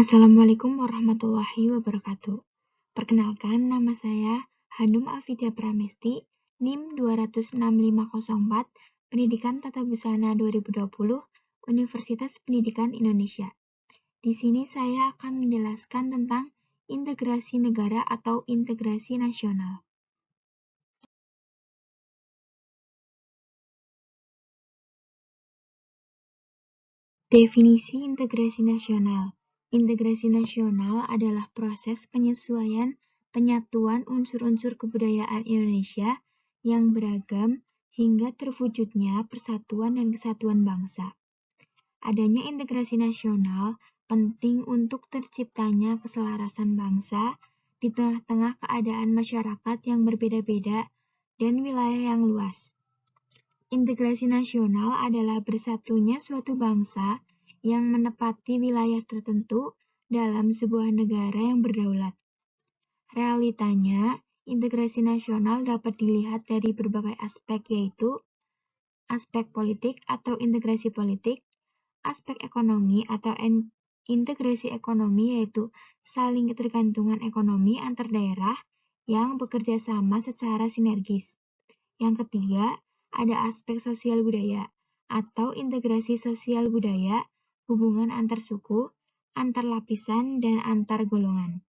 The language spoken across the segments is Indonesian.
Assalamualaikum warahmatullahi wabarakatuh. Perkenalkan, nama saya Hanum Afidia Pramesti, NIM 26504, Pendidikan Tata Busana 2020, Universitas Pendidikan Indonesia. Di sini saya akan menjelaskan tentang integrasi negara atau integrasi nasional. Definisi integrasi nasional. Integrasi nasional adalah proses penyesuaian penyatuan unsur-unsur kebudayaan Indonesia yang beragam hingga terwujudnya persatuan dan kesatuan bangsa. Adanya integrasi nasional penting untuk terciptanya keselarasan bangsa di tengah-tengah keadaan masyarakat yang berbeda-beda dan wilayah yang luas. Integrasi nasional adalah bersatunya suatu bangsa yang menepati wilayah tertentu dalam sebuah negara yang berdaulat. Realitanya, integrasi nasional dapat dilihat dari berbagai aspek, yaitu aspek politik atau integrasi politik, aspek ekonomi atau integrasi ekonomi, yaitu saling ketergantungan ekonomi antar daerah yang bekerja sama secara sinergis. Yang ketiga, ada aspek sosial budaya atau integrasi sosial budaya, hubungan antar suku, antar lapisan, dan antar golongan.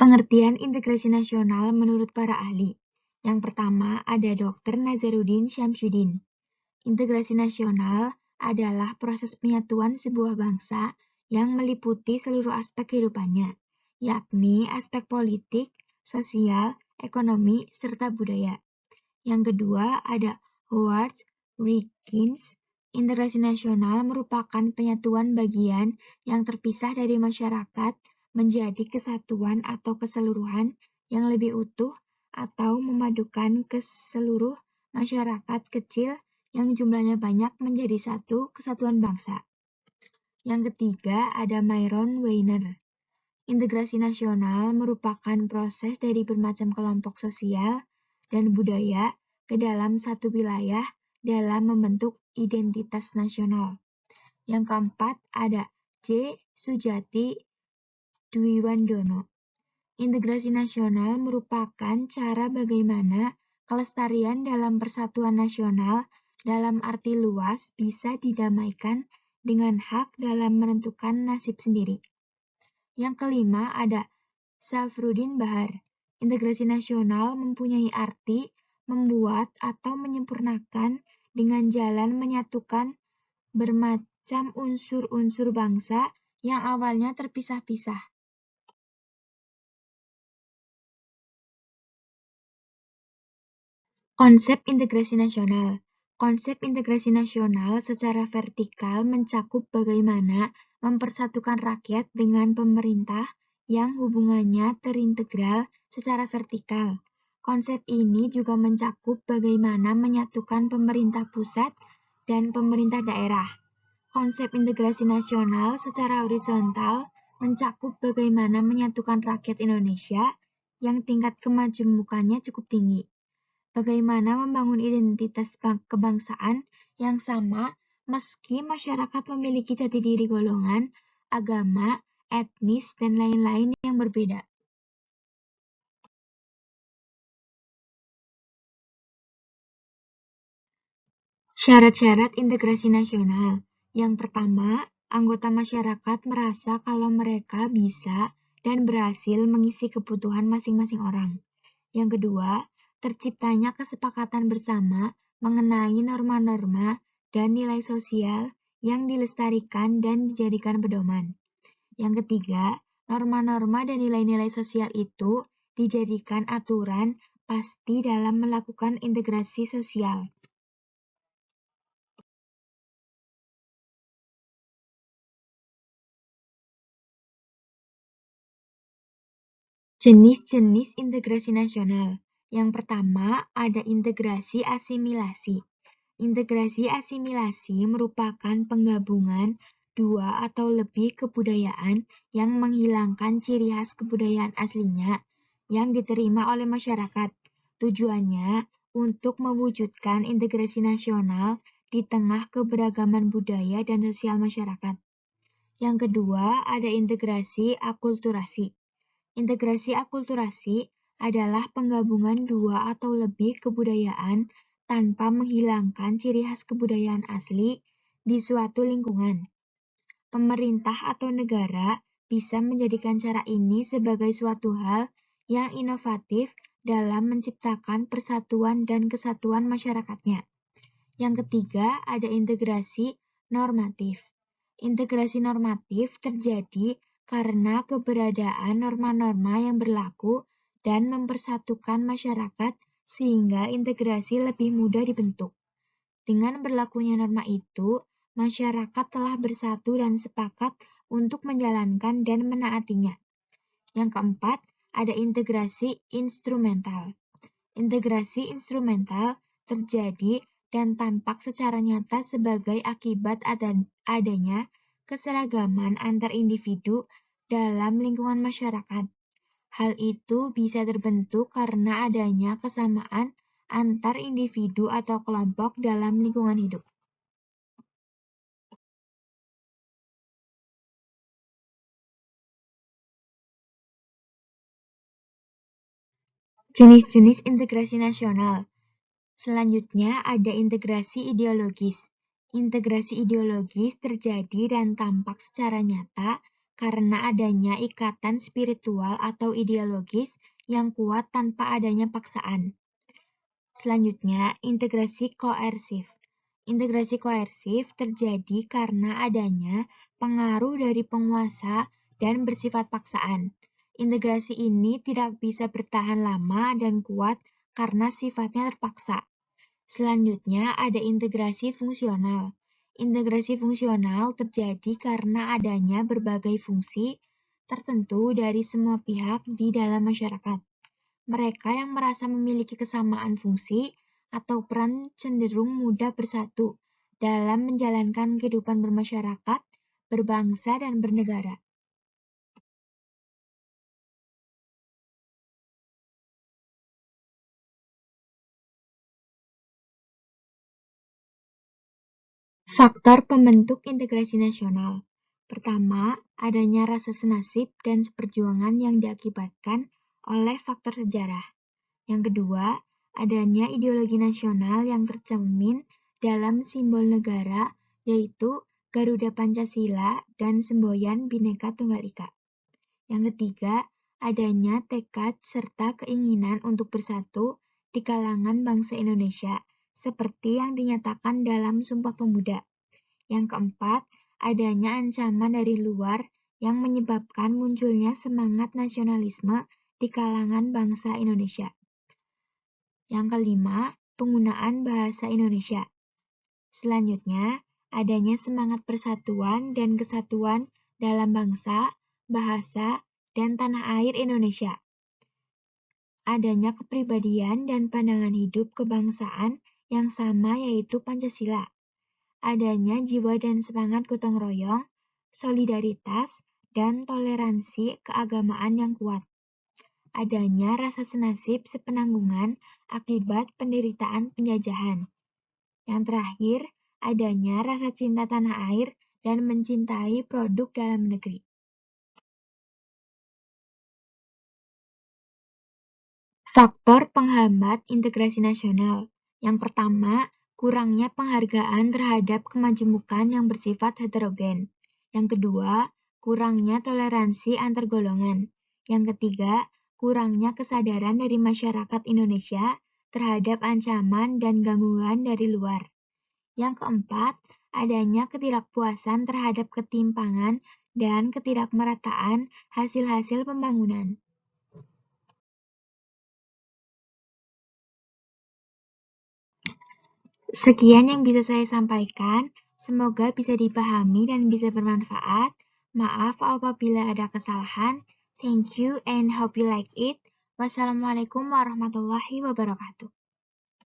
Pengertian integrasi nasional menurut para ahli. Yang pertama ada Dr. Nazaruddin Syamsuddin. Integrasi nasional adalah proses penyatuan sebuah bangsa yang meliputi seluruh aspek kehidupannya, yakni aspek politik, sosial, ekonomi, serta budaya. Yang kedua ada Howard Wilkins. Integrasi nasional merupakan penyatuan bagian yang terpisah dari masyarakat menjadi kesatuan atau keseluruhan yang lebih utuh atau memadukan ke seluruh masyarakat kecil yang jumlahnya banyak menjadi satu kesatuan bangsa. Yang ketiga ada Myron Weiner. Integrasi nasional merupakan proses dari bermacam kelompok sosial dan budaya ke dalam satu wilayah dalam membentuk identitas nasional. Yang keempat ada J. Sujati Dwiwandono. Integrasi nasional merupakan cara bagaimana kelestarian dalam persatuan nasional dalam arti luas bisa didamaikan dengan hak dalam menentukan nasib sendiri. Yang kelima ada Safruddin Bahar. Integrasi nasional mempunyai arti membuat atau menyempurnakan dengan jalan menyatukan bermacam unsur-unsur bangsa yang awalnya terpisah-pisah. Konsep integrasi nasional. Konsep integrasi nasional secara vertikal mencakup bagaimana mempersatukan rakyat dengan pemerintah yang hubungannya terintegral secara vertikal. Konsep ini juga mencakup bagaimana menyatukan pemerintah pusat dan pemerintah daerah. Konsep integrasi nasional secara horizontal mencakup bagaimana menyatukan rakyat Indonesia yang tingkat kemajemukannya cukup tinggi. Bagaimana membangun identitas kebangsaan yang sama meski masyarakat memiliki jati diri golongan, agama, etnis, dan lain-lain yang berbeda. Syarat-syarat integrasi nasional. Yang pertama, anggota masyarakat merasa kalau mereka bisa dan berhasil mengisi kebutuhan masing-masing orang. Yang kedua, terciptanya kesepakatan bersama mengenai norma-norma dan nilai sosial yang dilestarikan dan dijadikan pedoman. Yang ketiga, norma-norma dan nilai-nilai sosial itu dijadikan aturan pasti dalam melakukan integrasi sosial. Jenis-jenis integrasi nasional. Yang pertama, ada integrasi asimilasi. Integrasi asimilasi merupakan penggabungan dua atau lebih kebudayaan yang menghilangkan ciri khas kebudayaan aslinya yang diterima oleh masyarakat. Tujuannya untuk mewujudkan integrasi nasional di tengah keberagaman budaya dan sosial masyarakat. Yang kedua, ada integrasi akulturasi. Integrasi akulturasi adalah penggabungan dua atau lebih kebudayaan tanpa menghilangkan ciri khas kebudayaan asli di suatu lingkungan. Pemerintah atau negara bisa menjadikan cara ini sebagai suatu hal yang inovatif dalam menciptakan persatuan dan kesatuan masyarakatnya. Yang ketiga, ada integrasi normatif. Integrasi normatif terjadi karena keberadaan norma-norma yang berlaku dan mempersatukan masyarakat sehingga integrasi lebih mudah dibentuk. Dengan berlakunya norma itu, masyarakat telah bersatu dan sepakat untuk menjalankan dan menaatinya. Yang keempat, ada integrasi instrumental. Integrasi instrumental terjadi dan tampak secara nyata sebagai akibat adanya keseragaman antar individu dalam lingkungan masyarakat. Hal itu bisa terbentuk karena adanya kesamaan antar individu atau kelompok dalam lingkungan hidup. Jenis-jenis integrasi nasional. Selanjutnya ada integrasi ideologis. Integrasi ideologis terjadi dan tampak secara nyata karena adanya ikatan spiritual atau ideologis yang kuat tanpa adanya paksaan. Selanjutnya, integrasi koersif. Integrasi koersif terjadi karena adanya pengaruh dari penguasa dan bersifat paksaan. Integrasi ini tidak bisa bertahan lama dan kuat karena sifatnya terpaksa. Selanjutnya ada integrasi fungsional. Integrasi fungsional terjadi karena adanya berbagai fungsi tertentu dari semua pihak di dalam masyarakat. Mereka yang merasa memiliki kesamaan fungsi atau peran cenderung mudah bersatu dalam menjalankan kehidupan bermasyarakat, berbangsa, dan bernegara. Faktor pembentuk integrasi nasional. Pertama, adanya rasa senasib dan seperjuangan yang diakibatkan oleh faktor sejarah. Yang kedua, adanya ideologi nasional yang tercermin dalam simbol negara, yaitu Garuda Pancasila dan semboyan Bhinneka Tunggal Ika. Yang ketiga, adanya tekad serta keinginan untuk bersatu di kalangan bangsa Indonesia, seperti yang dinyatakan dalam Sumpah Pemuda. Yang keempat, adanya ancaman dari luar yang menyebabkan munculnya semangat nasionalisme di kalangan bangsa Indonesia. Yang kelima, penggunaan bahasa Indonesia. Selanjutnya, adanya semangat persatuan dan kesatuan dalam bangsa, bahasa, dan tanah air Indonesia. Adanya kepribadian dan pandangan hidup kebangsaan yang sama yaitu Pancasila. Adanya jiwa dan semangat gotong royong, solidaritas, dan toleransi keagamaan yang kuat. Adanya rasa senasib sepenanggungan akibat penderitaan penjajahan. Yang terakhir, adanya rasa cinta tanah air dan mencintai produk dalam negeri. Faktor penghambat integrasi nasional. Yang pertama, kurangnya penghargaan terhadap kemajemukan yang bersifat heterogen. Yang kedua, kurangnya toleransi antar golongan. Yang ketiga, kurangnya kesadaran dari masyarakat Indonesia terhadap ancaman dan gangguan dari luar. Yang keempat, adanya ketidakpuasan terhadap ketimpangan dan ketidakmerataan hasil-hasil pembangunan. Sekian yang bisa saya sampaikan. Semoga bisa dipahami dan bisa bermanfaat. Maaf apabila ada kesalahan. Thank you and hope you like it. Wassalamualaikum warahmatullahi wabarakatuh.